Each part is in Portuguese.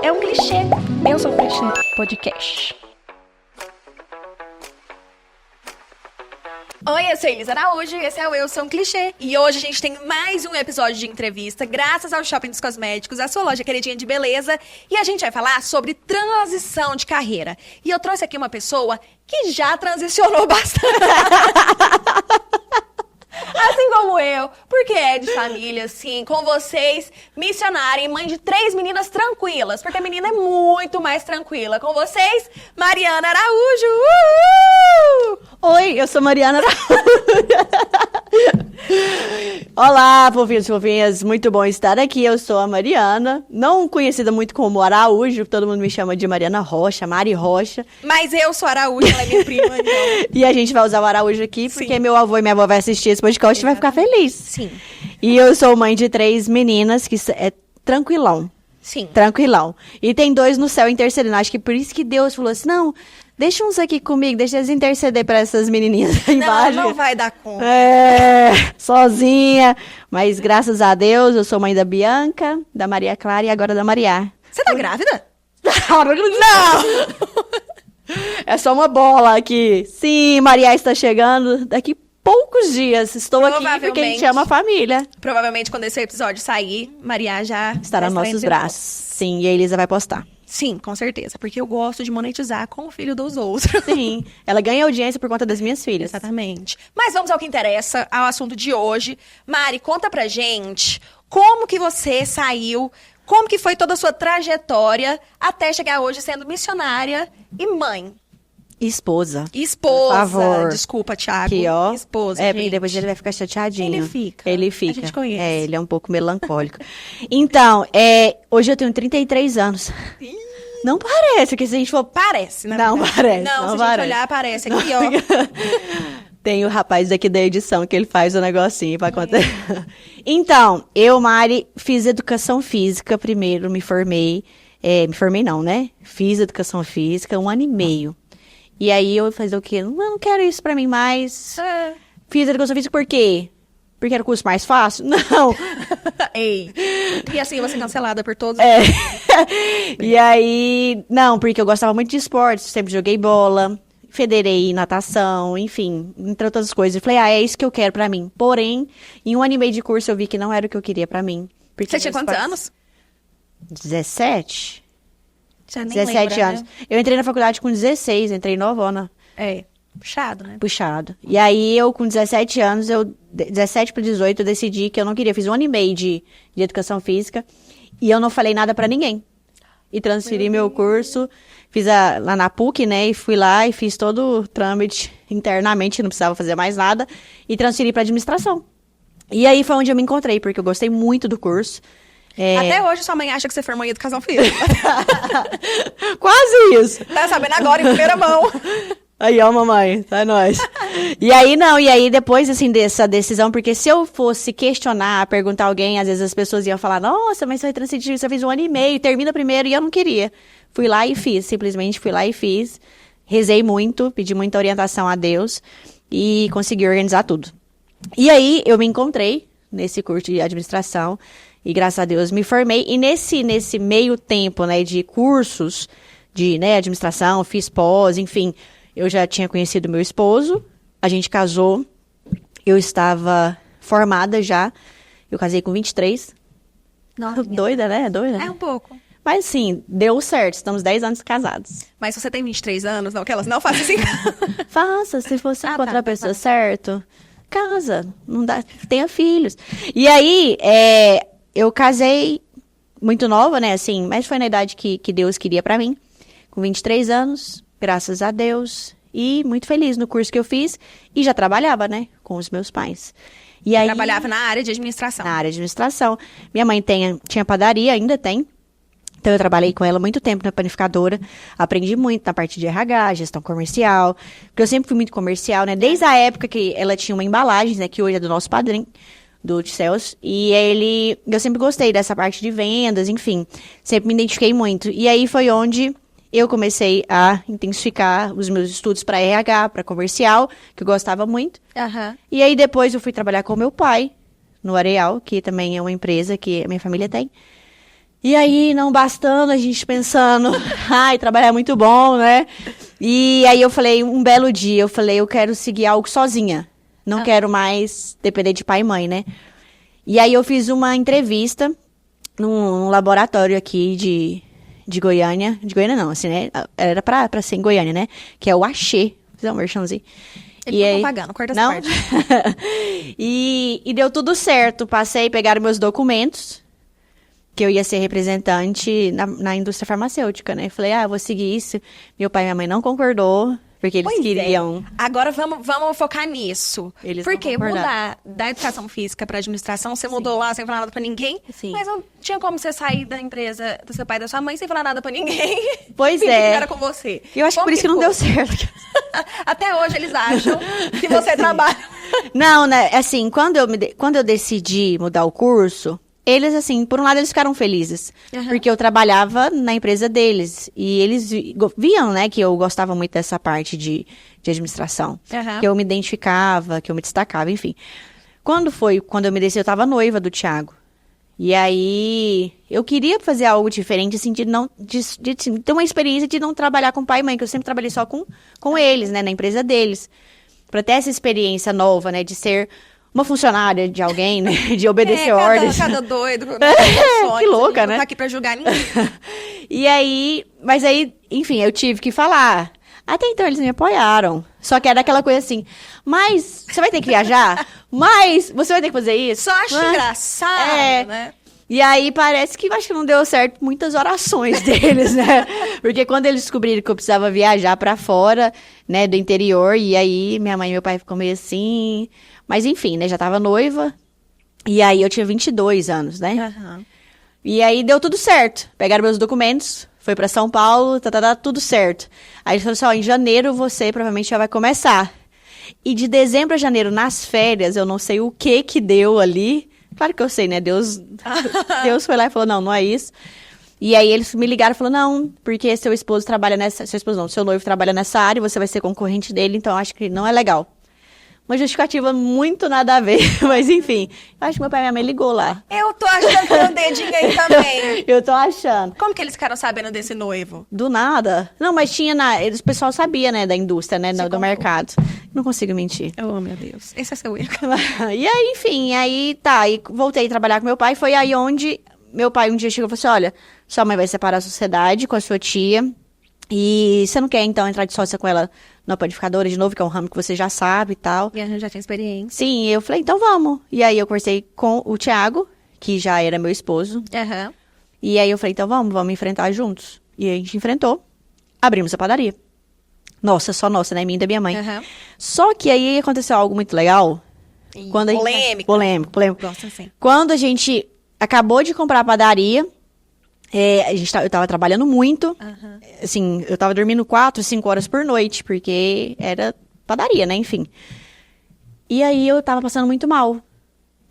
é um clichê. Eu sou o Clichê Podcast. Oi, eu sou Elisa Araújo e esse é o Eu Sou um Clichê. E hoje a gente tem mais um episódio de entrevista, graças ao Shopping dos Cosméticos, a sua loja queridinha de beleza. E a gente vai falar sobre transição de carreira. E eu trouxe aqui uma pessoa que já transicionou bastante. Assim como eu, porque é de família, assim, com vocês, missionária e mãe de 3 meninas tranquilas, porque a menina é muito mais tranquila. Com vocês, Mariana Araújo! Oi, eu sou Mariana Araújo. Olá, fofinhos e fofinhas, muito bom estar aqui. Eu sou a Mariana, não conhecida muito como Araújo, todo mundo me chama de Mariana Rocha, Mari Rocha. Mas eu sou Araújo, ela é minha prima, então. E a gente vai usar o Araújo aqui, porque meu avô e minha avó vai assistir esse podcast e vai ficar feliz. Sim. E eu sou mãe de 3 meninas, que é tranquilão. Sim. Tranquilão. E tem 2 no céu intercedendo. Acho que por isso que Deus falou assim, não, deixa uns aqui comigo, deixa eles interceder para essas menininhas aí embaixo. Não vai dar conta. Sozinha. Mas graças a Deus, eu sou mãe da Bianca, da Maria Clara e agora da Maria. Você tá grávida? Não! É só uma bola aqui. Sim, Maria está chegando daqui poucos dias. Estou aqui porque a gente ama a família. Provavelmente quando esse episódio sair, Maria já estará nos nossos braços. Sim, e a Elisa vai postar. Sim, com certeza. Porque eu gosto de monetizar com o filho dos outros. Sim, ela ganha audiência por conta das minhas filhas. Exatamente. Mas vamos ao que interessa, ao assunto de hoje. Mari, conta pra gente como que você saiu, como que foi toda a sua trajetória até chegar hoje sendo missionária e mãe. Esposa. Esposa. Por favor. Desculpa, Thiago. Aqui, ó. Esposa, É, gente. porque depois ele vai ficar chateadinho. Ele fica. Ele fica. A gente conhece. É, ele é um pouco melancólico. Então, hoje eu tenho 33 anos. Não parece, que se a gente for... Parece, né? Não parece. Não, se a parece. gente olhar, parece aqui, ó. Tem o rapaz daqui da edição que ele faz o negocinho pra contar. Então, eu, Mari, fiz educação física primeiro, me formei. Me formei não, né? Fiz educação física 1 ano e meio. E aí eu fazer o quê? Não quero isso pra mim mais. Fiz educação física por quê? Porque era o curso mais fácil? Não. Ei. E assim, você cancelada por todos. E aí, não, porque eu gostava muito de esportes, sempre joguei bola, federei natação, enfim, entre outras coisas. E falei, é isso que eu quero pra mim. Porém, em 1 ano e meio de curso eu vi que não era o que eu queria pra mim. Você tinha quantos anos? 17? Já nem 17 lembra, anos. né? Eu entrei na faculdade com 16, entrei novona. Puxado, né? Puxado. E aí, eu com 17 anos, 17 para 18, eu decidi que eu não queria. Fiz 1 ano e meio de educação física. E eu não falei nada pra ninguém. E transferi meu curso. Fiz lá na PUC, né? E fui lá e fiz todo o trâmite internamente, não precisava fazer mais nada. E transferi pra administração. E aí foi onde eu me encontrei, porque eu gostei muito do curso. Até hoje sua mãe acha que você formou em educação física. Quase isso. Tá sabendo agora, em primeira mão. Aí, ó, mamãe, tá nóis. E aí depois, assim, dessa decisão, porque se eu fosse questionar, perguntar a alguém, às vezes as pessoas iam falar, nossa, mas você vai transitir, você fez 1 ano e meio, termina primeiro, e eu não queria. Fui lá e fiz, simplesmente fui lá e fiz. Rezei muito, pedi muita orientação a Deus e consegui organizar tudo. E aí, eu me encontrei nesse curso de administração e, graças a Deus, me formei. E nesse meio tempo, né, de cursos de, né, administração, fiz pós, enfim... Eu já tinha conhecido meu esposo, a gente casou, eu estava formada já, eu casei com 23. Nossa, doida, né? Doida. É um pouco. Mas assim, deu certo, estamos 10 anos casados. Mas se você tem 23 anos, não, que elas não fazem assim. Faça, se você encontrar a pessoa certa, casa, não dá, tenha filhos. E aí, eu casei muito nova, né, assim, mas foi na idade que Deus queria pra mim, com 23 anos. Graças a Deus. E muito feliz no curso que eu fiz. E já trabalhava, né? Com os meus pais. E aí, trabalhava na área de administração. Na área de administração. Minha mãe tinha padaria, ainda tem. Então, eu trabalhei com ela muito tempo na panificadora. Aprendi muito na parte de RH, gestão comercial. Porque eu sempre fui muito comercial, né? Desde a época que ela tinha uma embalagem, né? Que hoje é do nosso padrinho, do Celso. E eu sempre gostei dessa parte de vendas, enfim. Sempre me identifiquei muito. E aí, foi onde... eu comecei a intensificar os meus estudos para RH, para comercial, que eu gostava muito. E aí depois eu fui trabalhar com meu pai, no Areal, que também é uma empresa que a minha família tem. E aí, não bastando, a gente pensando, ai, trabalhar é muito bom, né? E aí eu falei, um belo dia, eu falei, eu quero seguir algo sozinha. Não quero mais depender de pai e mãe, né? E aí eu fiz uma entrevista num laboratório aqui de Goiânia. De Goiânia não, assim, né? Era pra ser em Goiânia, né? Que é o Axê. Vou fazer um merchanzinho. Ele não tá pagando, corta essa não? parte. E deu tudo certo. Passei, pegaram meus documentos, que eu ia ser representante na indústria farmacêutica, né? Falei, eu vou seguir isso. Meu pai e minha mãe não concordou, porque eles queriam... Agora vamos focar nisso. Eles Porque não concordaram. mudar da educação física pra administração, você mudou lá sem falar nada pra ninguém, Sim. mas não tinha como você sair da empresa do seu pai e da sua mãe sem falar nada pra ninguém. Pois Fingir é. que era com você. E eu acho que Como por isso que não foi? deu certo. Até hoje eles acham que você trabalha. Não, né? Assim, quando eu decidi mudar o curso, eles, assim, por um lado, eles ficaram felizes. Aham. Porque eu trabalhava na empresa deles. E eles viam, né, que eu gostava muito dessa parte de administração. Aham. Que eu me identificava, que eu me destacava, enfim. Quando eu me decidi, eu tava noiva do Thiago. E aí, eu queria fazer algo diferente, assim, de ter uma experiência de não trabalhar com pai e mãe, que eu sempre trabalhei só com eles, né, na empresa deles. Pra ter essa experiência nova, né, de ser uma funcionária de alguém, né, de obedecer ordens. Cada doido. Que louca, não né? tá aqui pra julgar ninguém. E aí, mas aí, enfim, eu tive que falar. Até então eles me apoiaram. Só que era aquela coisa assim, mas você vai ter que viajar? Mas você vai ter que fazer isso? Só acho engraçado, né? E aí parece que acho que não deu certo muitas orações deles, né? Porque quando eles descobriram que eu precisava viajar pra fora, né, do interior, e aí minha mãe e meu pai ficam meio assim. Mas enfim, né, já tava noiva. E aí eu tinha 22 anos, né? Aham. E aí deu tudo certo. Pegaram meus documentos, foi pra São Paulo, tudo certo. Aí eles falaram assim, ó, em janeiro você provavelmente já vai começar. E de dezembro a janeiro, nas férias, eu não sei o que deu ali. Claro que eu sei, né? Deus foi lá e falou, não é isso. E aí eles me ligaram e falaram, não, porque seu esposo trabalha nessa... Seu esposo não, seu noivo trabalha nessa área, você vai ser concorrente dele, então acho que não é legal. Uma justificativa muito nada a ver, mas enfim. Eu acho que meu pai e minha mãe ligou lá. Eu tô achando que tem um dedinho aí também. Eu tô achando. Como que eles ficaram sabendo desse noivo? Do nada. Não, mas tinha o pessoal sabia, né, da indústria, né, do contou. mercado. Não consigo mentir. Oh, meu Deus. Esse é seu erro. E aí, enfim, aí voltei a trabalhar com meu pai. Foi aí onde meu pai um dia chegou e falou assim: olha, sua mãe vai separar a sociedade com a sua tia. E você não quer, então, entrar de sócia com ela na panificadora de novo, que é um ramo que você já sabe e tal. E a gente já tem experiência. Sim, eu falei, então vamos. E aí eu conversei com o Thiago, que já era meu esposo. Aham. E aí eu falei, então vamos enfrentar juntos. E a gente enfrentou, abrimos a padaria. Nossa, só nossa, né? Minha e da minha mãe. Aham. Só que aí aconteceu algo muito legal. E Quando a gente- polêmica. Polêmico. Gosto assim. Quando a gente acabou de comprar a padaria, eu tava trabalhando muito. Aham. Assim, eu tava dormindo 4, 5 horas por noite, porque era padaria, né? Enfim. E aí eu tava passando muito mal.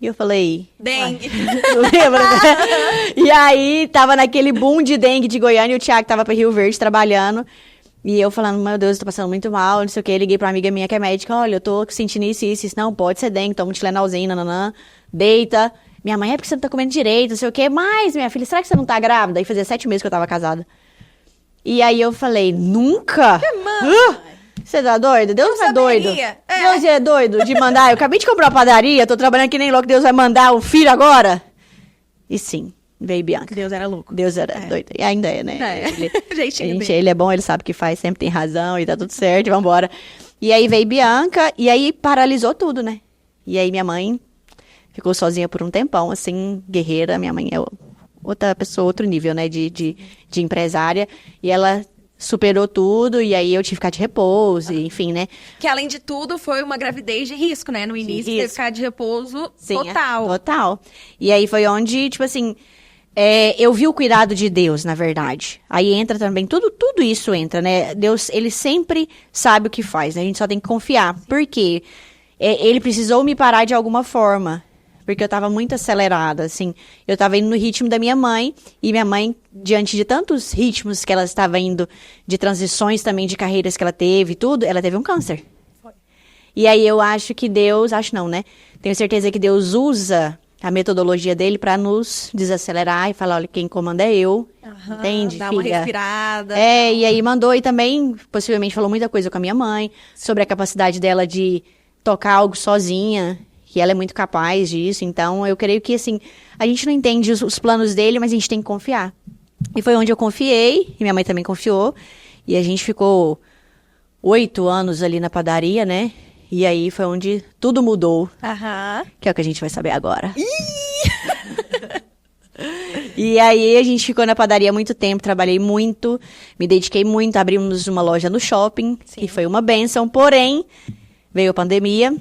E eu falei... Dengue. Lembra, né? E aí, tava naquele boom de dengue de Goiânia, e o Thiago tava pra Rio Verde trabalhando. E eu falando, meu Deus, eu tô passando muito mal, não sei o quê. Liguei pra uma amiga minha que é médica, olha, eu tô sentindo isso. Não, pode ser dengue, toma um Tilenolzinho, nananã. Deita. Minha mãe, é porque você não tá comendo direito, não sei o quê. Mas, minha filha, será que você não tá grávida? E fazia 7 meses que eu tava casada. E aí eu falei, nunca? Você tá doido? Deus Eu é doido. saberia. É. Deus é doido de mandar. Eu acabei de comprar uma padaria, tô trabalhando que nem louco, Deus vai mandar um filho agora? E sim, veio Bianca. Deus era louco. Deus era doido. E ainda é, né? É. Jeitinho dele. Ele é bom, ele sabe o que faz, sempre tem razão e tá tudo certo, vambora. E aí veio Bianca, e aí paralisou tudo, né? E aí minha mãe ficou sozinha por um tempão, assim, guerreira. Minha mãe é outra pessoa, outro nível, né, de empresária. E ela superou tudo, e aí eu tive que ficar de repouso, e, enfim, né? Que além de tudo, foi uma gravidez de risco, né? No início, teve que ficar de repouso Sim, total. Total. E aí foi onde, tipo assim, eu vi o cuidado de Deus, na verdade. Aí entra também, tudo isso entra, né? Deus, ele sempre sabe o que faz, né? A gente só tem que confiar. Por quê? Ele precisou me parar de alguma forma. Porque eu tava muito acelerada, assim. Eu tava indo no ritmo da minha mãe. E minha mãe, diante de tantos ritmos que ela estava indo, de transições também de carreiras que ela teve e tudo, ela teve um câncer. E aí eu acho que Deus, acho não, né? Tenho certeza que Deus usa a metodologia dele para nos desacelerar e falar, olha, quem comanda é eu, entende, Dá filha? uma respirada. E aí mandou e também, possivelmente, falou muita coisa com a minha mãe, sobre a capacidade dela de tocar algo sozinha, que ela é muito capaz disso. Então, eu creio que, assim, a gente não entende os planos dele, mas a gente tem que confiar. E foi onde eu confiei, e minha mãe também confiou, e a gente ficou 8 anos ali na padaria, né? E aí foi onde tudo mudou, que é o que a gente vai saber agora. E aí a gente ficou na padaria há muito tempo, trabalhei muito, me dediquei muito, abrimos uma loja no shopping, que foi uma bênção, porém, veio a pandemia,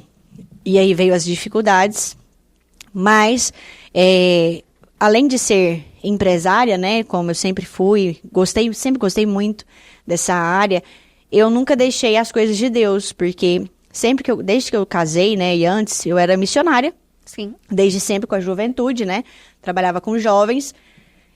e aí veio as dificuldades, mas, além de ser empresária, né, como eu sempre fui, sempre gostei muito dessa área, eu nunca deixei as coisas de Deus, porque desde que eu casei, né, e antes, eu era missionária. Sim. Desde sempre com a juventude, né, trabalhava com jovens.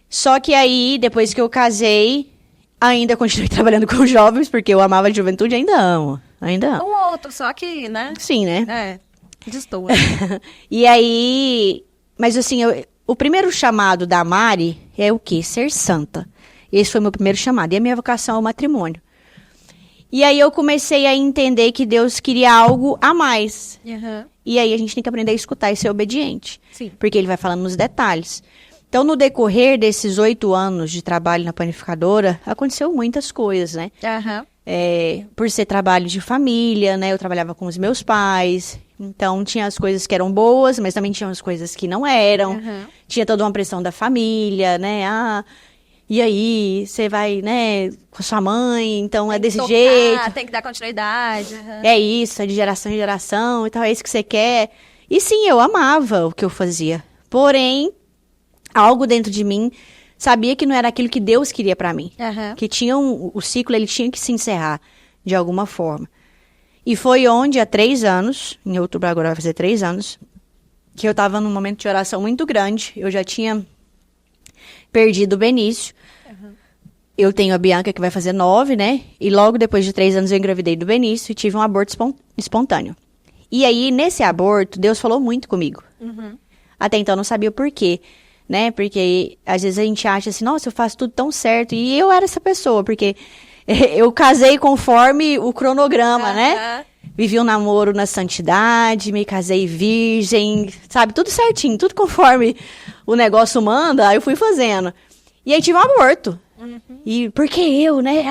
Só que aí, depois que eu casei, ainda continuei trabalhando com jovens, porque eu amava a juventude e ainda amo. Um outro, só que, né? Sim, né? Destoa. E aí, mas assim, o primeiro chamado da Mari é o quê? Ser santa. Esse foi o meu primeiro chamado. E a minha vocação é o matrimônio. E aí eu comecei a entender que Deus queria algo a mais. E aí a gente tem que aprender a escutar e ser obediente. Sim. Porque ele vai falando nos detalhes. Então, no decorrer desses 8 anos de trabalho na panificadora, aconteceu muitas coisas, né? Por ser trabalho de família, né? Eu trabalhava com os meus pais. Então, tinha as coisas que eram boas, mas também tinha as coisas que não eram. Tinha toda uma pressão da família, né? E aí, você vai, né, com sua mãe, então é desse jeito. Tem que dar continuidade. É isso, é de geração em geração, então é isso que você quer. E sim, eu amava o que eu fazia. Porém, algo dentro de mim sabia que não era aquilo que Deus queria pra mim. Que tinha o ciclo, ele tinha que se encerrar de alguma forma. E foi onde, há 3 anos, em outubro agora vai fazer 3 anos, que eu tava num momento de oração muito grande. Eu já tinha perdido o Benício. Eu tenho a Bianca, que vai fazer 9, né? E logo depois de 3 anos eu engravidei do Benício e tive um aborto espontâneo. E aí, nesse aborto, Deus falou muito comigo. Até então eu não sabia o porquê, né? Porque às vezes a gente acha assim, nossa, eu faço tudo tão certo. E eu era essa pessoa, porque eu casei conforme o cronograma, né? Vivi um namoro na santidade, me casei virgem, sabe? Tudo certinho, tudo conforme o negócio manda, aí eu fui fazendo. E aí tive um aborto. E por que eu, né?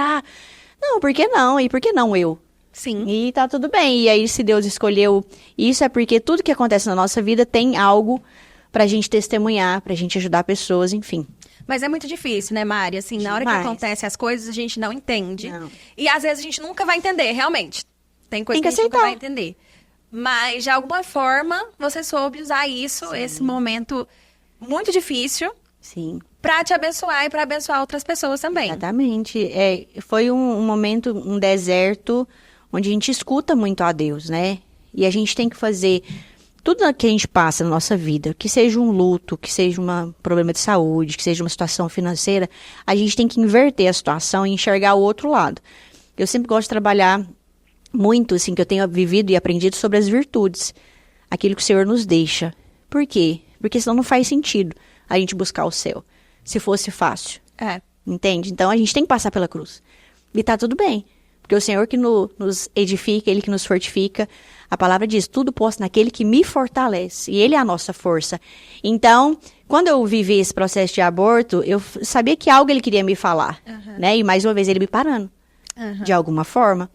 Não, por que não? E por que não eu? Sim. E tá tudo bem. E aí, se Deus escolheu isso, é porque tudo que acontece na nossa vida tem algo pra gente testemunhar, pra gente ajudar pessoas, enfim. Mas é muito difícil, né, Mari? Assim, na hora que acontecem as coisas, a gente não entende. Não. E às vezes a gente nunca vai entender, realmente. Tem coisa que a gente nunca vai entender. Mas, de alguma forma, você soube usar isso, esse momento muito difícil, Sim. pra te abençoar e pra abençoar outras pessoas também. Exatamente. Foi um momento, um deserto, onde a gente escuta muito a Deus, né? E a gente tem que fazer tudo que a gente passa na nossa vida, que seja um luto, que seja um problema de saúde, que seja uma situação financeira, a gente tem que inverter a situação e enxergar o outro lado. Eu sempre gosto de trabalhar muito, assim, que eu tenho vivido e aprendido sobre as virtudes. Aquilo que o Senhor nos deixa. Por quê? Porque senão não faz sentido a gente buscar o céu. Se fosse fácil. Entende? Então a gente tem que passar pela cruz. E tá tudo bem. Porque o Senhor que nos edifica, Ele que nos fortifica. A palavra diz, tudo posso naquele que me fortalece. E Ele é a nossa força. Então, quando eu vivi esse processo de aborto, eu sabia que algo Ele queria me falar. Né? E mais uma vez Ele me parando. De alguma forma.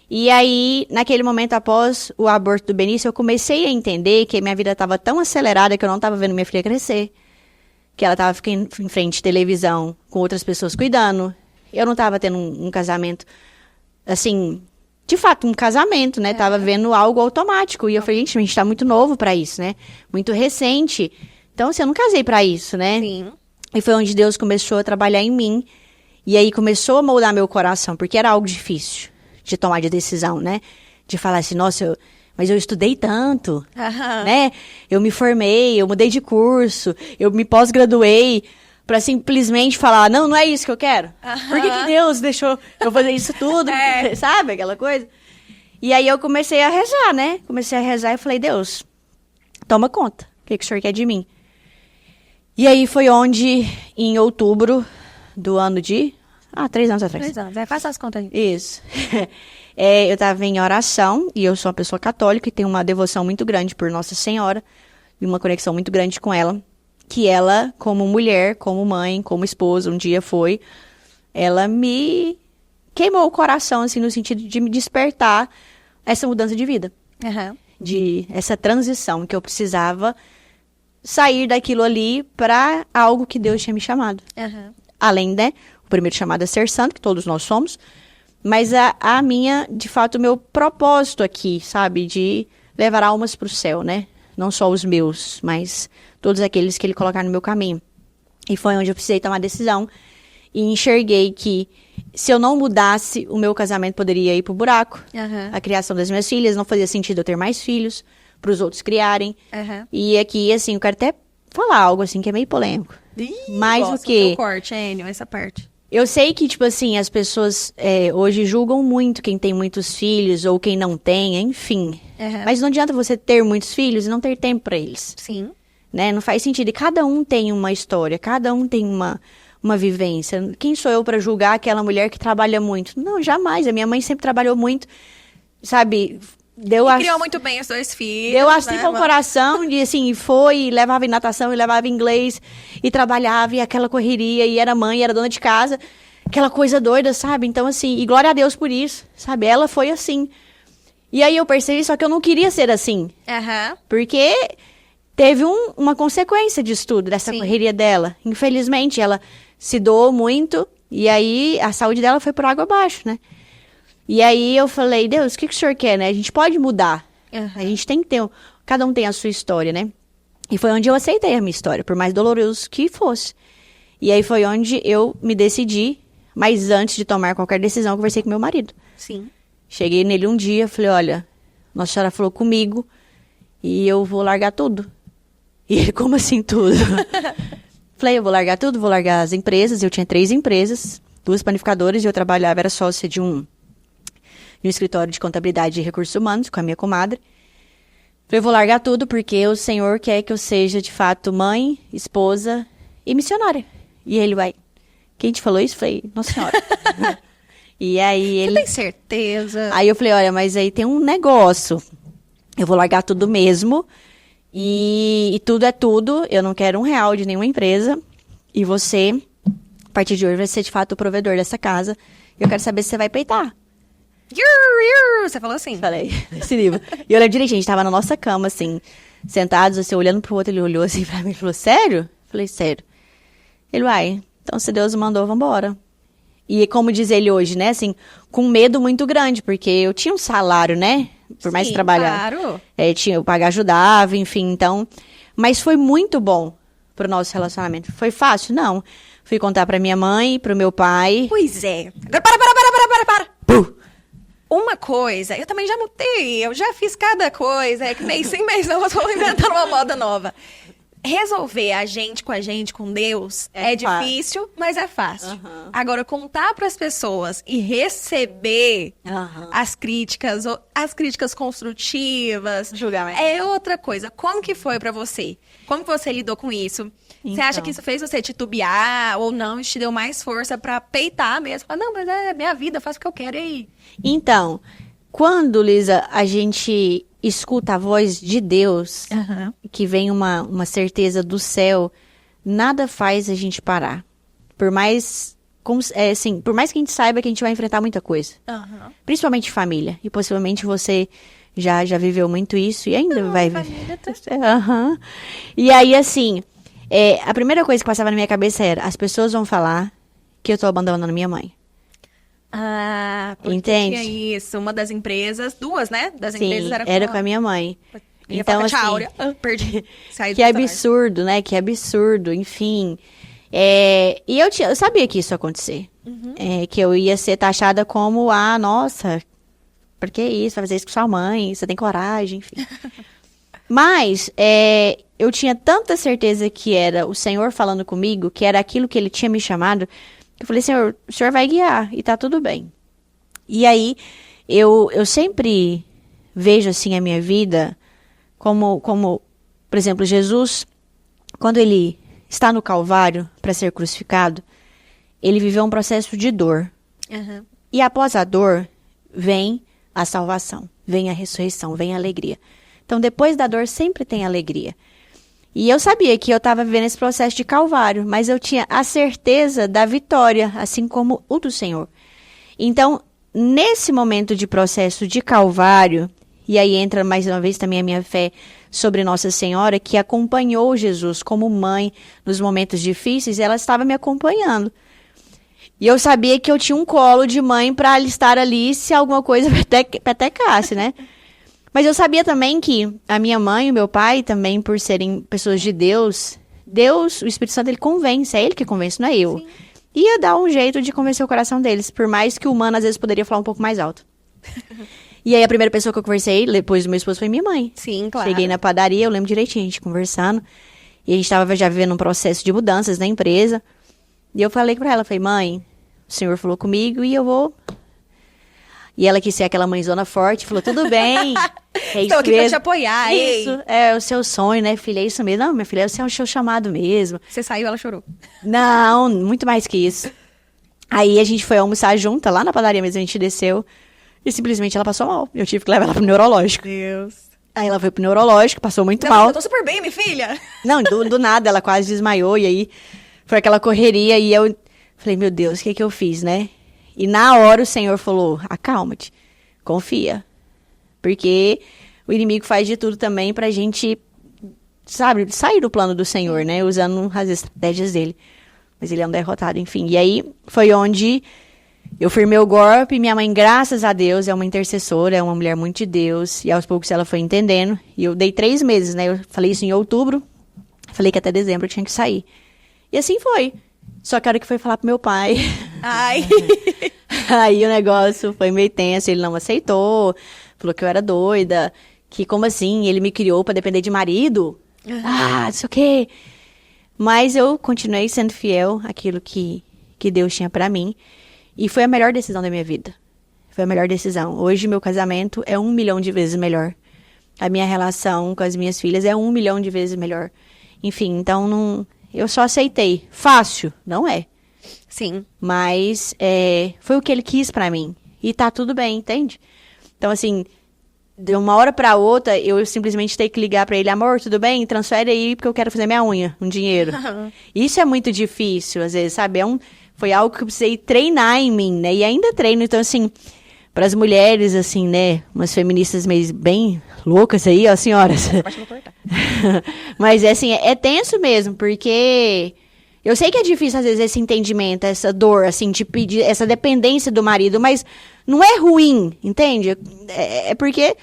E aí, naquele momento, após o aborto do Benício, eu comecei a entender que minha vida estava tão acelerada que eu não estava vendo minha filha crescer. Que ela estava ficando em frente de televisão com outras pessoas cuidando. Eu não estava tendo um casamento, assim, de fato, um casamento, né? Tava vendo algo automático. E eu falei, gente, a gente tá muito novo pra isso, né? Muito recente. Então, assim, eu não casei pra isso, né? Sim. E foi onde Deus começou a trabalhar em mim. E aí começou a moldar meu coração, porque era algo difícil de tomar de decisão, né? De falar assim, nossa, mas eu estudei tanto, né? Eu me formei, eu mudei de curso, eu me pós-graduei pra simplesmente falar, não é isso que eu quero. Por que Deus deixou eu fazer isso tudo? Sabe, aquela coisa? E aí eu comecei a rezar, né? Comecei a rezar e falei, Deus, toma conta. que o senhor quer de mim? E aí foi onde, em outubro do ano de... 3 anos atrás. 3 anos, faça as contas aí. Isso. Eu estava em oração, e eu sou uma pessoa católica, e tenho uma devoção muito grande por Nossa Senhora, e uma conexão muito grande com ela, que ela, como mulher, como mãe, como esposa, um dia ela me queimou o coração, assim, no sentido de me despertar essa mudança de vida. De essa transição, que eu precisava sair daquilo ali para algo que Deus tinha me chamado. Além, né, o primeiro chamado é ser santo, que todos nós somos, mas a minha, de fato, o meu propósito aqui, sabe, de levar almas para o céu, né? Não só os meus, mas todos aqueles que Ele colocar no meu caminho. E foi onde eu precisei tomar a decisão e enxerguei que se eu não mudasse, o meu casamento poderia ir pro buraco. A criação das minhas filhas, não fazia sentido eu ter mais filhos, para os outros criarem. E aqui, assim, eu quero até falar algo, assim, que é meio polêmico. Mais do que... corte, Enio, essa parte. Eu sei que, tipo assim, as pessoas hoje julgam muito quem tem muitos filhos ou quem não tem, enfim. Mas não adianta você ter muitos filhos e não ter tempo para eles. Sim. Né? Não faz sentido. E cada um tem uma história, cada um tem uma vivência. Quem sou eu para julgar aquela mulher que trabalha muito? Não, jamais. A minha mãe sempre trabalhou muito, sabe? Criou muito bem os 2 filhos. Deu assim com o coração, de assim, foi, e levava em natação, e levava em inglês, e trabalhava, e aquela correria, e era mãe, e era dona de casa, aquela coisa doida, sabe? Então, assim, e glória a Deus por isso, sabe? Ela foi assim. E aí eu percebi, só que eu não queria ser assim. Porque teve uma consequência disso tudo, dessa correria dela. Infelizmente, ela se doou muito, e aí a saúde dela foi por água abaixo, né? E aí eu falei, Deus, o que o senhor quer, né? A gente pode mudar. A gente tem que ter... Cada um tem a sua história, né? E foi onde eu aceitei a minha história, por mais doloroso que fosse. E aí foi onde eu me decidi, mas antes de tomar qualquer decisão, eu conversei com meu marido. Cheguei nele um dia, falei, olha, Nossa Senhora falou comigo e eu vou largar tudo. E ele, como assim tudo? Falei, eu vou largar tudo, vou largar as empresas. Eu tinha 3 empresas, 2 panificadoras, e eu trabalhava, era sócia de um escritório de contabilidade e recursos humanos com a minha comadre. Falei, eu vou largar tudo porque o Senhor quer que eu seja, de fato, mãe, esposa e missionária. E ele vai, quem te falou isso? Falei, Nossa Senhora. E aí ele... Você tem certeza? Aí eu falei, olha, mas aí tem um negócio. Eu vou largar tudo mesmo. E tudo é tudo. Eu não quero R$1 de nenhuma empresa. E você, a partir de hoje, vai ser, de fato, o provedor dessa casa. Eu quero saber se você vai peitar. Você falou assim? Falei, nesse nível. E eu lembro direitinho, a gente tava na nossa cama, assim, sentados, assim, olhando pro outro. Ele olhou assim pra mim e falou, sério? Falei, sério. Ele, então se Deus mandou, vambora. E como diz ele hoje, né, assim, com medo muito grande, porque eu tinha um salário, né, por mais que trabalhar. Claro. O pagar ajudava, enfim, então... Mas foi muito bom pro nosso relacionamento. Foi fácil? Não. Fui contar pra minha mãe, pro meu pai. Pois é. Agora, para. Uma coisa, eu também já notei, eu já fiz cada coisa, é que mês sim, mês não, eu tô inventando uma moda nova. Resolver a gente, com Deus, é difícil, mas é fácil. Agora, contar pras pessoas e receber as críticas construtivas, Julgamento. É outra coisa. Como que foi pra você? Como que você lidou com isso? Você acha que isso fez você titubear ou não? Isso te deu mais força pra peitar mesmo? Falar, não, mas é minha vida, eu faço o que eu quero e aí. Então, quando, Lisa, a gente escuta a voz de Deus, que vem uma certeza do céu, nada faz a gente parar. Por mais por mais que a gente saiba que a gente vai enfrentar muita coisa. Principalmente família. E possivelmente você já viveu muito isso e ainda vai viver. E aí, assim, a primeira coisa que passava na minha cabeça era, as pessoas vão falar que eu tô abandonando minha mãe. Porque entende? Tinha isso. Uma das empresas, 2, né? Das Sim, empresas era com a minha mãe. Então, assim, perdi. Saí do que restaurante. absurdo, né? Que absurdo, enfim. E eu sabia que isso ia acontecer. Que eu ia ser taxada como, nossa, por que isso? Vai fazer isso com sua mãe? Você tem coragem, enfim. Mas eu tinha tanta certeza que era o Senhor falando comigo, que era aquilo que Ele tinha me chamado, que eu falei, Senhor, o Senhor vai guiar e tá tudo bem. E aí, eu sempre vejo, assim, a minha vida como Por exemplo, Jesus, quando ele está no Calvário para ser crucificado, ele viveu um processo de dor. Uhum. E após a dor, vem a salvação, vem a ressurreição, vem a alegria. Então, depois da dor, sempre tem alegria. E eu sabia que eu estava vivendo esse processo de Calvário, mas eu tinha a certeza da vitória, assim como o do Senhor. Então, nesse momento de processo de Calvário, e aí entra mais uma vez também a minha fé sobre Nossa Senhora, que acompanhou Jesus como mãe nos momentos difíceis, ela estava me acompanhando. E eu sabia que eu tinha um colo de mãe para estar ali se alguma coisa petecasse, né? Mas eu sabia também que a minha mãe e o meu pai, também por serem pessoas de Deus, o Espírito Santo, ele convence, é ele que convence, não é eu. Sim. Ia dar um jeito de convencer o coração deles, por mais que o humano às vezes poderia falar um pouco mais alto. E aí a primeira pessoa que eu conversei, depois do meu esposo, foi minha mãe. Sim, claro. Cheguei na padaria, eu lembro direitinho, a gente conversando, e a gente estava já vivendo um processo de mudanças na empresa. E eu falei pra ela, falei, mãe, o senhor falou comigo e eu vou... E ela quis ser aquela mãezona forte, falou, tudo bem. É Estou aqui mesmo. pra te apoiar, Isso, hein? é o seu sonho, né, filha? É isso mesmo. Não, minha filha, esse é o seu chamado mesmo. Você saiu, ela chorou. Não, muito mais que isso. Aí a gente foi almoçar junta, lá na padaria mesmo, a gente desceu. E simplesmente ela passou mal. Eu tive que levar ela pro neurológico. Deus. Aí ela foi pro neurológico, passou muito Não, mal. eu tô super bem, minha filha. Não, do nada, ela quase desmaiou. E aí foi aquela correria. E eu falei, meu Deus, o que eu fiz, né? E na hora o Senhor falou, acalma-te, confia. Porque o inimigo faz de tudo também pra gente, sabe, sair do plano do Senhor, né? Usando as estratégias dele. Mas ele é um derrotado, enfim. E aí foi onde eu firmei o golpe. Minha mãe, graças a Deus, é uma intercessora, é uma mulher muito de Deus. E aos poucos ela foi entendendo. E eu dei 3 meses, né? Eu falei isso em outubro. Falei que até dezembro eu tinha que sair. E assim foi. Só que a hora que foi falar pro meu pai... Ai. Aí o negócio foi meio tenso, ele não aceitou, falou que eu era doida, que como assim, ele me criou pra depender de marido? Não sei o quê. Mas eu continuei sendo fiel àquilo que Deus tinha pra mim, e foi a melhor decisão da minha vida. Foi a melhor decisão. Hoje meu casamento é 1 milhão de vezes melhor. A minha relação com as minhas filhas é 1 milhão de vezes melhor. Enfim, então não, eu só aceitei. Fácil? Não é. Sim. Mas foi o que ele quis pra mim. E tá tudo bem, entende? Então, assim, de uma hora pra outra, eu simplesmente tenho que ligar pra ele. Amor, tudo bem? Transfere aí, porque eu quero fazer minha unha, um dinheiro. Isso é muito difícil, às vezes, sabe? Foi algo que eu precisei treinar em mim, né? E ainda treino. Então, assim, pras mulheres, assim, né? Umas feministas meio bem loucas aí, ó, senhoras. Mas, assim, é tenso mesmo, porque... Eu sei que é difícil, às vezes, esse entendimento, essa dor, assim, de pedir, essa dependência do marido, mas não é ruim, entende? É porque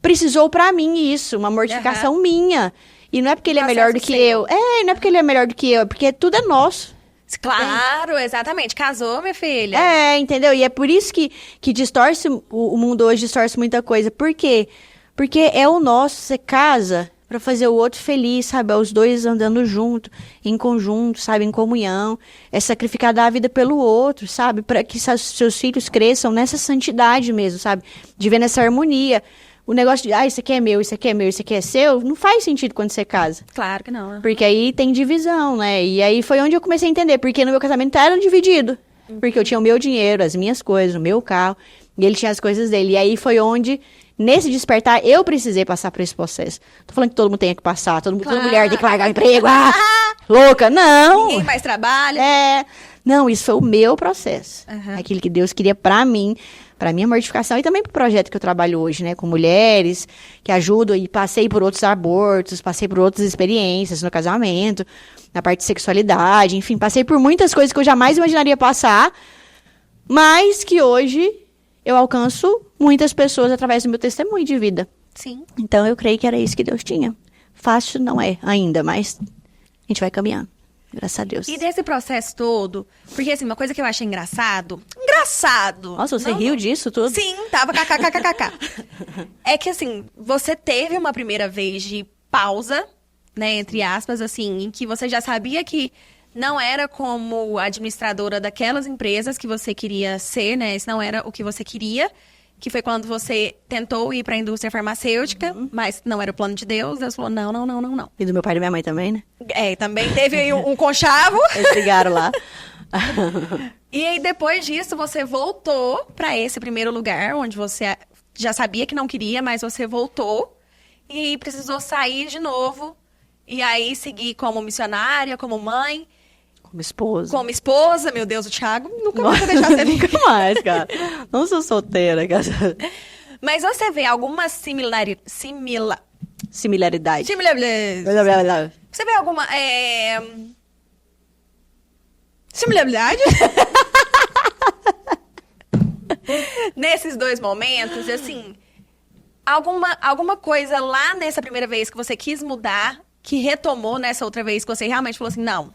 precisou pra mim isso, uma mortificação minha. E não é porque ele é melhor do que eu. Não é porque ele é melhor do que eu, é porque tudo é nosso. Claro, exatamente. Casou, minha filha. Entendeu? E é por isso que distorce, o mundo hoje distorce muita coisa. Por quê? Porque é o nosso, você casa... Pra fazer o outro feliz, sabe? Os dois andando junto, em conjunto, sabe? Em comunhão. É sacrificar dar a vida pelo outro, sabe? Para que seus filhos cresçam nessa santidade mesmo, sabe? De ver nessa harmonia. O negócio de, isso aqui é meu, isso aqui é meu, isso aqui é seu, não faz sentido quando você casa. Claro que não. Porque aí tem divisão, né? E aí foi onde eu comecei a entender. Porque no meu casamento era dividido. Porque eu tinha o meu dinheiro, as minhas coisas, o meu carro. E ele tinha as coisas dele. E aí foi onde... Nesse despertar, eu precisei passar por esse processo. Tô falando que todo mundo tem que passar, toda mulher tem que largar o emprego, louca, não! Ninguém mais trabalha. Não, isso foi o meu processo. Uhum. Aquilo que Deus queria pra mim, pra minha mortificação e também pro projeto que eu trabalho hoje, né? Com mulheres que ajudam e passei por outros abortos, passei por outras experiências no casamento, na parte de sexualidade, enfim, passei por muitas coisas que eu jamais imaginaria passar, mas que hoje... eu alcanço muitas pessoas através do meu testemunho de vida. Sim. Então, eu creio que era isso que Deus tinha. Fácil não é ainda, mas a gente vai caminhando. Graças a Deus. E desse processo todo, porque assim, uma coisa que eu achei engraçado... Engraçado! Nossa, você riu disso tudo? Sim, tava kkkkkk. É que assim, você teve uma primeira vez de pausa, né, entre aspas, assim, em que você já sabia que... não era como administradora daquelas empresas que você queria ser, né? Esse não era o que você queria. que foi quando você tentou ir pra indústria farmacêutica, mas não era o plano de Deus. Deus falou, não, não, não, não, não. E do meu pai e da minha mãe também, né? Também teve aí um conchavo. Eles brigaram lá. E aí, depois disso, você voltou pra esse primeiro lugar, onde você já sabia que não queria, mas você voltou e precisou sair de novo. E aí, seguir como missionária, como mãe. Como esposa. Como esposa. Meu Deus, o Thiago nunca mais vai deixar você vir. Nunca mais, cara. Não sou solteira, cara. Mas você vê alguma Similaridade. Similaridade. Você vê alguma... Similaridade? Nesses dois momentos, assim... Alguma coisa lá nessa primeira vez que você quis mudar, que retomou nessa outra vez, que você realmente falou assim, não...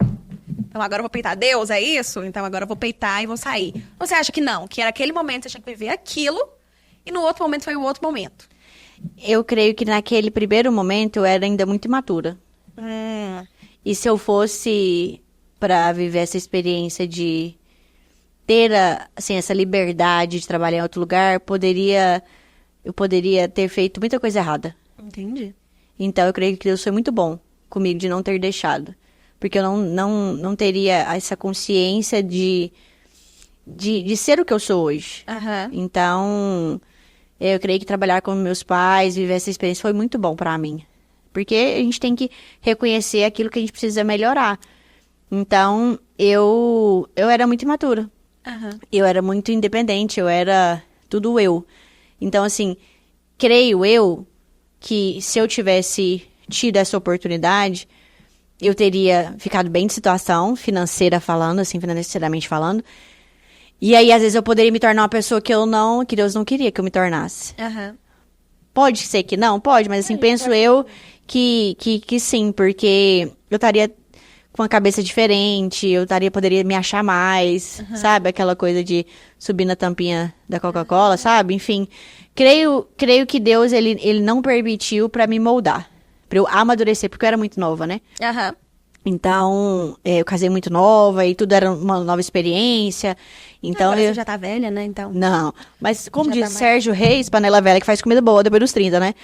Então agora eu vou peitar Deus, é isso? Então agora eu vou peitar e vou sair. Ou você acha que não? Que era aquele momento, você tinha que viver aquilo, e no outro momento foi o outro momento. Eu creio que naquele primeiro momento eu era ainda muito imatura. E se eu fosse para viver essa experiência de ter assim, essa liberdade de trabalhar em outro lugar, eu poderia ter feito muita coisa errada. Entendi. Então eu creio que Deus foi muito bom comigo de não ter deixado. Porque eu não teria essa consciência de ser o que eu sou hoje. Então, eu creio que trabalhar com meus pais, viver essa experiência foi muito bom pra mim. Porque a gente tem que reconhecer aquilo que a gente precisa melhorar. Então, eu era muito imatura. Eu era muito independente, eu era tudo eu. Então, assim, creio eu que se eu tivesse tido essa oportunidade... eu teria ficado bem de situação, financeira falando, assim, financeiramente falando. E aí, às vezes, eu poderia me tornar uma pessoa que Deus não queria que eu me tornasse. Pode ser que não? Pode, mas assim, penso eu que sim, porque eu estaria com a cabeça diferente, poderia me achar mais, sabe? Aquela coisa de subir na tampinha da Coca-Cola, sabe? Enfim, creio que Deus, ele não permitiu pra me moldar. Pra eu amadurecer, porque eu era muito nova, né? Então, eu casei muito nova e tudo era uma nova experiência. Então, agora você já tá velha, né? Então... Não, mas como Já diz tá mais... Sérgio Reis, panela velha que faz comida boa depois dos 30, né?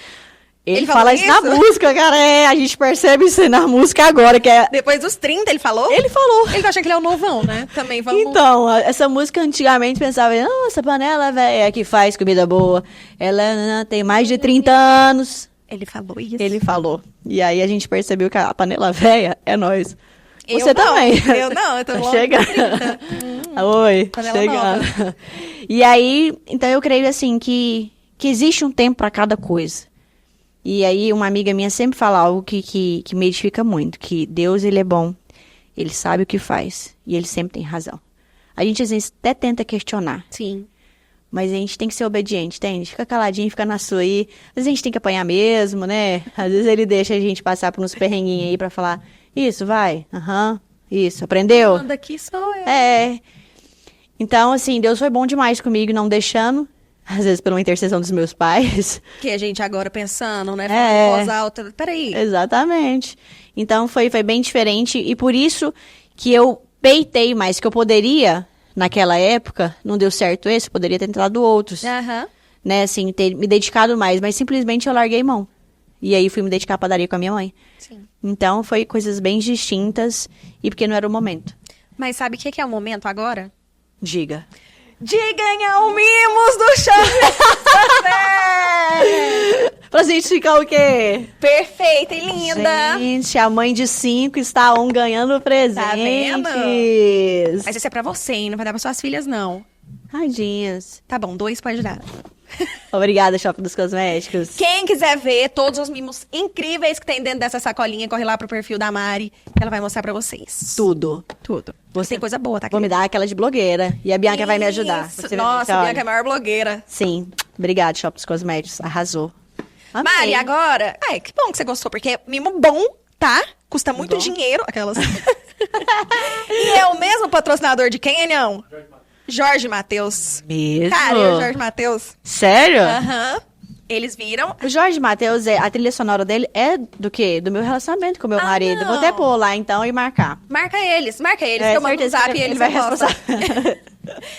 Ele falou fala isso na isso? música, cara. A gente percebe isso aí na música agora, que é... Depois dos 30, ele falou? Ele falou. Ele tá achando que ele é o novão, né? Também vamos... Então, essa música antigamente pensava, nossa, panela velha que faz comida boa. Ela tem mais de 30 anos. Ele falou isso. Ele falou. E aí a gente percebeu que a panela velha é nós. Eu Você não, também. Eu não, eu tô Tá longe chegando. de 30. Oi, Panela chegando. nova. E aí, então eu creio assim que existe um tempo para cada coisa. E aí uma amiga minha sempre fala algo que me edifica muito, que Deus, ele é bom, ele sabe o que faz e ele sempre tem razão. A gente às vezes até tenta questionar. Sim. Mas a gente tem que ser obediente, entende? Fica caladinho, fica na sua aí. Às vezes a gente tem que apanhar mesmo, né? Às vezes ele deixa a gente passar por uns perrenguinhos aí pra falar, isso, vai, isso, aprendeu? Manda aqui sou eu. Então, assim, Deus foi bom demais comigo, não deixando, às vezes pela intercessão dos meus pais. Que a gente agora pensando, né? Falando em voz alta. Peraí. Exatamente. Então, foi bem diferente e por isso que eu peitei mais, que eu poderia... Naquela época, não deu certo esse, poderia ter tentado outros. Né, assim, ter me dedicado mais, mas simplesmente eu larguei mão. E aí fui me dedicar à padaria com a minha mãe. Sim. Então, foi coisas bem distintas e porque não era o momento. Mas sabe o que é o momento agora? Diga. De ganhar o Mimos do Shopping. Pra gente ficar o quê? Perfeita e linda. Gente, a mãe de 5 está ganhando presentes. Tá vendo? Mas esse é pra você, hein? Não vai dar pra suas filhas, não. Tadinhas. Tá bom, 2 pode dar. Obrigada, Shopping dos Cosméticos. Quem quiser ver todos os mimos incríveis que tem dentro dessa sacolinha, corre lá pro perfil da Mari, que ela vai mostrar pra vocês. Tudo. Você tem coisa boa, tá? Vou me dar aquela de blogueira. E a Bianca vai me ajudar. Isso. Nossa, a Bianca é a maior blogueira. Sim. Obrigada, Shopping dos Cosméticos. Arrasou. Amei. Mari, agora... que bom que você gostou, porque é mimo bom, tá? Custa muito dinheiro. Aquelas... E é o mesmo patrocinador de quem, não? Jorge Mateus. Mesmo? Cara, e o Jorge Mateus? Sério? Eles viram... O Jorge Mateus, a trilha sonora dele é do quê? Do meu relacionamento com o meu marido. Não. Vou até pôr lá, então, e marcar. Marca eles, que eu mando um zap e eles vai postam. responder.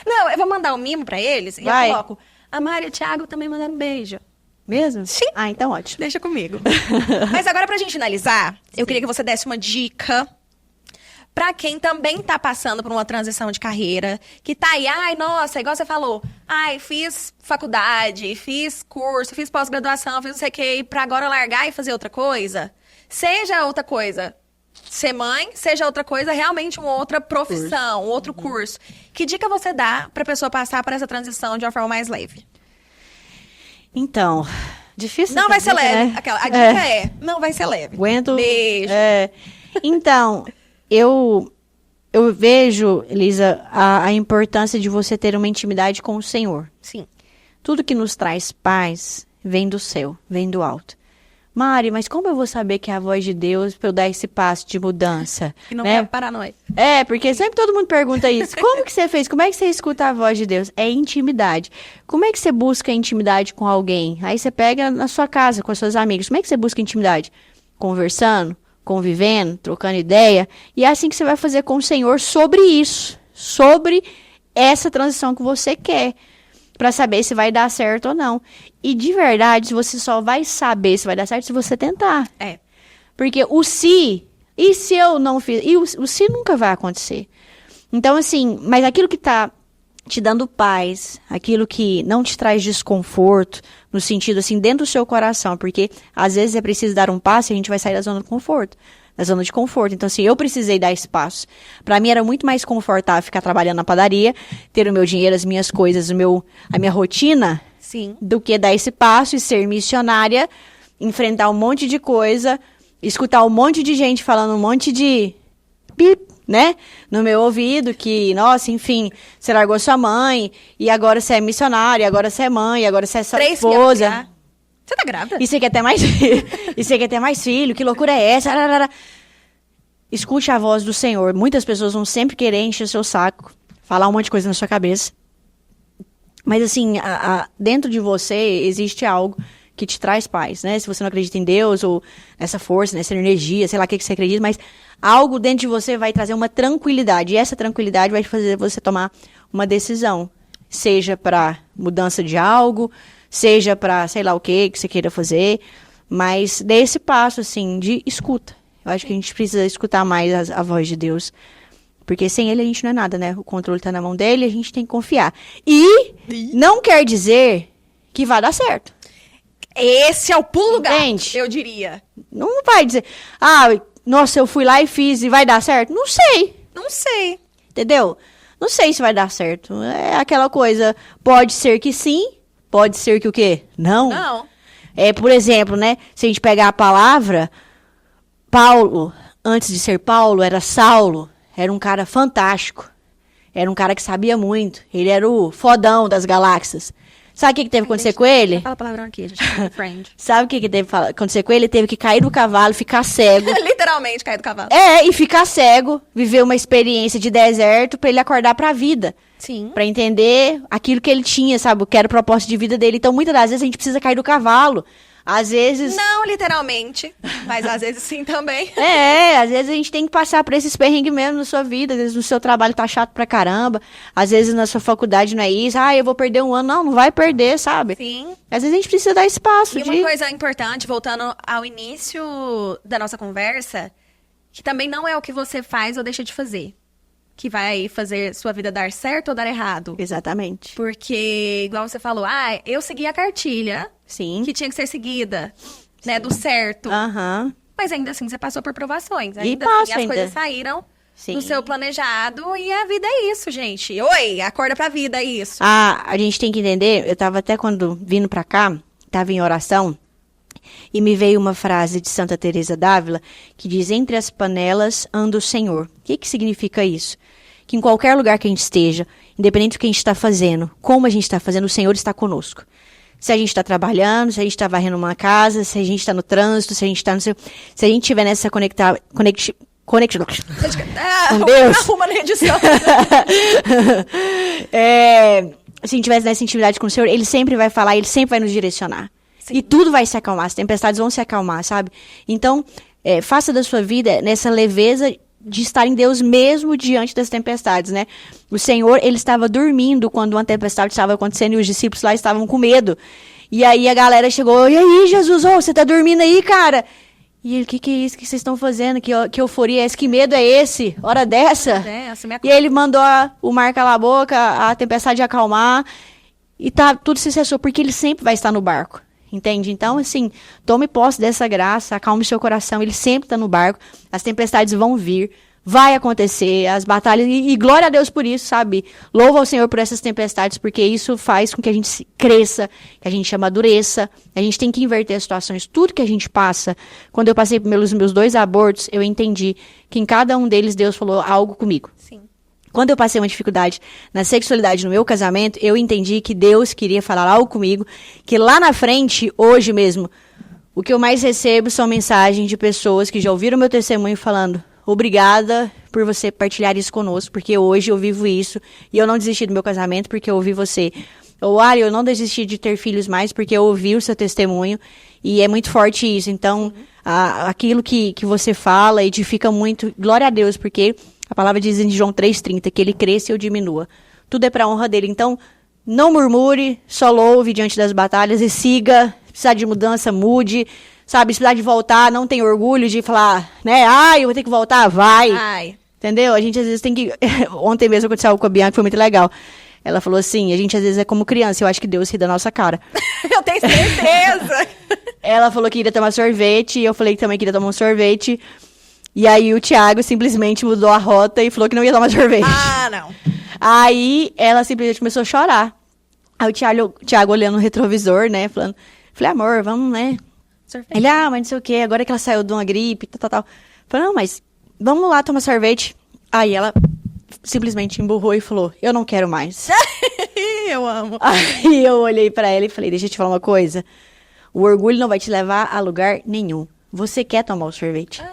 Não, eu vou mandar um mimo pra eles e eu Vai. coloco... A Mari e o Thiago também mandaram um beijo. Mesmo? Sim. Ah, então ótimo. Deixa comigo. Mas agora, pra gente finalizar, eu queria que você desse uma dica pra quem também tá passando por uma transição de carreira, que tá aí, ai, nossa, igual você falou, ai, fiz faculdade, fiz curso, fiz pós-graduação, fiz não sei o que, pra agora largar e fazer outra coisa. Seja outra coisa ser mãe, seja outra coisa, realmente uma outra profissão, um outro curso. Que dica você dá pra pessoa passar por essa transição de uma forma mais leve? Então, difícil. Não vai ser dica, leve. né? A dica é, não vai ser leve. Aguento. Beijo. Então, eu vejo, Elisa, a importância de você ter uma intimidade com o Senhor. Sim. Tudo que nos traz paz vem do céu, vem do alto. Mari, mas como eu vou saber que é a voz de Deus para eu dar esse passo de mudança? E não né? é paranoia. Porque sempre todo mundo pergunta isso. Como que você fez? Como é que você escuta a voz de Deus? É intimidade. Como é que você busca intimidade com alguém? Aí você pega na sua casa, com os seus amigos. Como é que você busca intimidade? Conversando, convivendo, trocando ideia. E é assim que você vai fazer com o Senhor sobre isso. Sobre essa transição que você quer. Para saber se vai dar certo ou não. E de verdade, você só vai saber se vai dar certo se você tentar. Porque o se, e se eu não fiz, e o se nunca vai acontecer. Então, assim, mas aquilo que tá te dando paz, aquilo que não te traz desconforto, no sentido assim, dentro do seu coração, porque às vezes é preciso dar um passo e a gente vai sair da zona de conforto. Da zona de conforto. Então, assim, eu precisei dar espaço. Para mim era muito mais confortável ficar trabalhando na padaria, ter o meu dinheiro, as minhas coisas, a minha rotina, Sim. do que dar esse passo e ser missionária, enfrentar um monte de coisa, escutar um monte de gente falando um monte de pip, né? No meu ouvido, que, nossa, enfim, você largou sua mãe, e agora você é missionária, agora você é mãe, agora você é sua 3 esposa. Você tá grávida? E você quer ter mais filho? E você quer ter mais filho? Que loucura é essa? Ararara. Escute a voz do Senhor. Muitas pessoas vão sempre querer encher seu saco, falar um monte de coisa na sua cabeça. Mas assim, dentro de você existe algo que te traz paz, né? Se você não acredita em Deus ou nessa força, nessa energia, sei lá o que você acredita, mas algo dentro de você vai trazer uma tranquilidade. E essa tranquilidade vai fazer você tomar uma decisão. Seja para mudança de algo, seja para sei lá o que você queira fazer, mas dê esse passo, assim, de escuta. Eu acho que a gente precisa escutar mais a voz de Deus, porque sem Ele a gente não é nada, né? O controle está na mão dele, a gente tem que confiar. E não quer dizer que vai dar certo. Esse é o pulo do gato, Entende? eu diria. Não vai dizer, nossa, eu fui lá e fiz e vai dar certo. Não sei. Não sei. Entendeu? Não sei se vai dar certo. É aquela coisa, pode ser que sim, pode ser que o quê? Não. Não. Por exemplo, né? Se a gente pegar a palavra, Paulo, antes de ser Paulo, era Saulo. Era um cara fantástico. Era um cara que sabia muito. Ele era o fodão das galáxias. Sabe o que teve que acontecer com ele? Fala palavrão aqui, a gente é friend. Sabe o que teve que acontecer com ele? Ele teve que cair do cavalo, ficar cego. Literalmente cair do cavalo. E ficar cego, viver uma experiência de deserto pra ele acordar pra vida. Sim. Pra entender aquilo que ele tinha, sabe? O que era o propósito de vida dele. Então, muitas das vezes, a gente precisa cair do cavalo. Às vezes... Não literalmente, mas às vezes sim também. Às vezes a gente tem que passar por esses perrengues mesmo na sua vida. Às vezes no seu trabalho tá chato pra caramba. Às vezes na sua faculdade não é isso. Eu vou perder um ano. Não vai perder, sabe? Sim. Às vezes a gente precisa dar espaço E uma coisa importante, voltando ao início da nossa conversa, que também não é o que você faz ou deixa de fazer que vai fazer sua vida dar certo ou dar errado. Exatamente. Porque, igual você falou, eu segui a cartilha Sim. que tinha que ser seguida, né, do certo. Aham. Mas ainda assim, você passou por provações. E Ainda passo assim, as ainda. coisas saíram Sim. do seu planejado e a vida é isso, gente. Oi, acorda pra vida, é isso. A gente tem que entender, eu tava até quando vindo pra cá, tava em oração, e me veio uma frase de Santa Teresa d'Ávila, que diz, entre as panelas anda o Senhor. O que significa isso? Que em qualquer lugar que a gente esteja, independente do que a gente está fazendo, como a gente está fazendo, o Senhor está conosco. Se a gente está trabalhando, se a gente está varrendo uma casa, se a gente está no trânsito, se a gente está no seu... Se a gente estiver nessa conexão com Deus. Arruma na edição. Se a gente tivesse nessa intimidade com o Senhor, Ele sempre vai falar, Ele sempre vai nos direcionar. Sim. E tudo vai se acalmar, as tempestades vão se acalmar, sabe? Então, faça da sua vida nessa leveza de estar em Deus mesmo diante das tempestades, né? O Senhor, ele estava dormindo quando uma tempestade estava acontecendo e os discípulos lá estavam com medo. E aí a galera chegou, e aí, Jesus, você tá dormindo aí, cara? E ele, que é isso que vocês estão fazendo? Que euforia é essa? Que medo é esse? Hora dessa? E aí ele mandou o mar calar a boca, a tempestade acalmar, e tudo se cessou, porque ele sempre vai estar no barco. Entende? Então, assim, tome posse dessa graça, acalme seu coração, ele sempre está no barco, as tempestades vão vir, vai acontecer, as batalhas, e glória a Deus por isso, sabe? Louva ao Senhor por essas tempestades, porque isso faz com que a gente cresça, que a gente amadureça, a gente tem que inverter as situações, tudo que a gente passa. Quando eu passei pelos meus 2 abortos, eu entendi que em cada um deles Deus falou algo comigo. Sim. Quando eu passei uma dificuldade na sexualidade no meu casamento, eu entendi que Deus queria falar algo comigo, que lá na frente, hoje mesmo, o que eu mais recebo são mensagens de pessoas que já ouviram meu testemunho falando, obrigada por você partilhar isso conosco, porque hoje eu vivo isso, e eu não desisti do meu casamento porque eu ouvi você. Ou, Ari, eu não desisti de ter filhos mais porque eu ouvi o seu testemunho, e é muito forte isso. Então, aquilo que você fala edifica muito, glória a Deus, porque a palavra diz em João 3,30 que ele cresça e eu diminua. Tudo é para a honra dele. Então, não murmure, só louve diante das batalhas e siga. Se precisar de mudança, mude. Sabe, se precisar de voltar, não tem orgulho de falar, né? Eu vou ter que voltar, vai. Entendeu? A gente às vezes tem que... Ontem mesmo aconteceu algo com a Bianca, foi muito legal. Ela falou assim, a gente às vezes é como criança, eu acho que Deus ri da nossa cara. Eu tenho certeza. Ela falou que iria tomar sorvete, e eu falei que também queria tomar um sorvete. E aí o Thiago simplesmente mudou a rota e falou que não ia tomar sorvete. Não. Aí ela simplesmente começou a chorar. Aí o Thiago olhando no retrovisor, né, falei, amor, vamos, né? Sorvete. Ele, mas não sei o quê, agora que ela saiu de uma gripe, tal. Falei, não, mas vamos lá tomar sorvete. Aí ela simplesmente emburrou e falou, eu não quero mais. Eu amo. Aí eu olhei pra ela e falei, deixa eu te falar uma coisa. O orgulho não vai te levar a lugar nenhum. Você quer tomar o sorvete.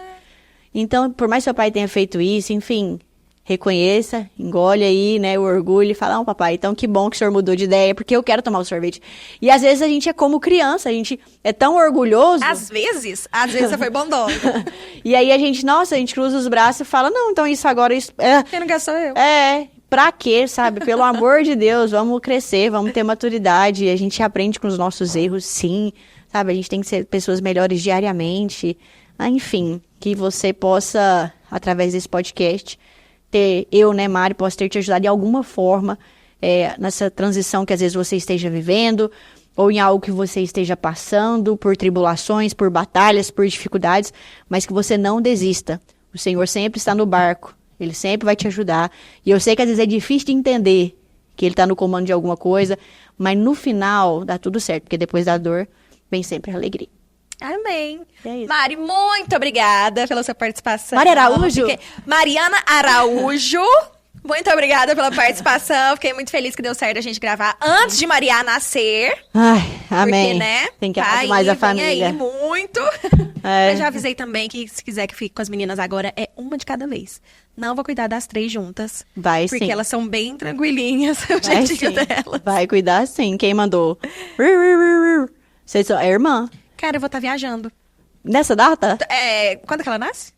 Então, por mais que seu pai tenha feito isso, enfim, reconheça, engole aí, né, o orgulho e fala, papai, então que bom que o senhor mudou de ideia, porque eu quero tomar o sorvete. E às vezes a gente é como criança, a gente é tão orgulhoso. Às vezes você foi bondosa. E aí a gente cruza os braços e fala, não, então isso agora... Quem não quer sou eu. Pra quê, sabe? Pelo amor de Deus, vamos crescer, vamos ter maturidade, a gente aprende com os nossos erros, sim, sabe? A gente tem que ser pessoas melhores diariamente. Enfim, que você possa, através desse podcast, eu, né, Mari, posso ter te ajudado de alguma forma nessa transição que às vezes você esteja vivendo, ou em algo que você esteja passando, por tribulações, por batalhas, por dificuldades, mas que você não desista. O Senhor sempre está no barco, Ele sempre vai te ajudar. E eu sei que às vezes é difícil de entender que Ele está no comando de alguma coisa, mas no final dá tudo certo, porque depois da dor vem sempre a alegria. Amém. É isso. Mari, muito obrigada pela sua participação. Mariana Araújo. Muito obrigada pela participação. Fiquei muito feliz que deu certo a gente gravar antes de Maria nascer. Amém. Porque, né? Tem que amar mais a família. Aí, muito. Eu já avisei também que se quiser que fique com as meninas agora, é uma de cada vez. Não vou cuidar das 3 juntas. Vai sim. Porque elas são bem tranquilinhas, o jeitinho delas. Vai cuidar sim. Quem mandou? Vocês são irmã? Cara, eu vou estar viajando. Nessa data? Quando que ela nasce?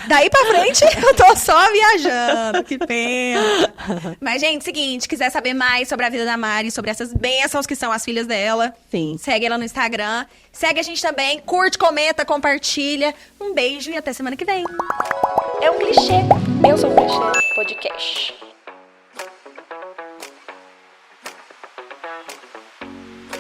Daí pra frente, eu tô só viajando. Que pena. Mas, gente, seguinte, quiser saber mais sobre a vida da Mari, sobre essas bênçãos que são as filhas dela, sim, segue ela no Instagram. Segue a gente também, curte, comenta, compartilha. Um beijo e até semana que vem. É um clichê. Eu sou um clichê podcast.